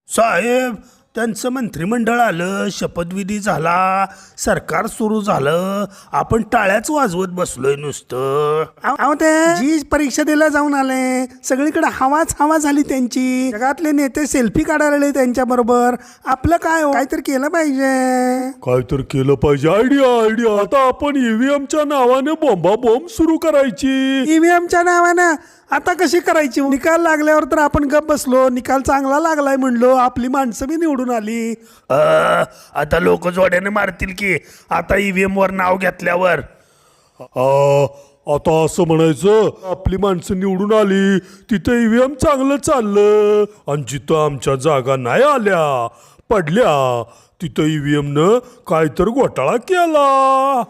साहेब, त्यांचं मंत्रिमंडळ आलं, शपथविधी झाला, सरकार सुरू झालं, आपण टाळ्याच वाजवत बसलोय नुसतं. अहो ते जी परीक्षा द्यायला जाऊन आले, सगळीकडे हवाच हवा झाली त्यांची. जगातले नेते सेल्फी काढायला आले त्यांच्या बरोबर. आपलं काय हो, काहीतरी केलं पाहिजे. काहीतरी केलं पाहिजे. आयडिया. आता आपण ईव्हीएमच्या नावाने बॉम्ब सुरू करायची. ईव्हीएमच्या नावानं आता कशी करायची? निकाल लागल्यावर तर आपण गप बसलो, निकाल चांगला लागलाय म्हणलो, आपली माणसं बी निवडून आली. आता लोक जोड्याने मारतील की आता ईव्हीएम वर नाव घेतल्यावर. आता असं म्हणायचं, आपली माणसं निवडून आली, तिथं ईव्हीएम चांगलं चाललं, आणि जिथं आमच्या जागा नाही आल्या, पडल्या, तिथं ईव्हीएम न काहीतरी घोटाळा केला.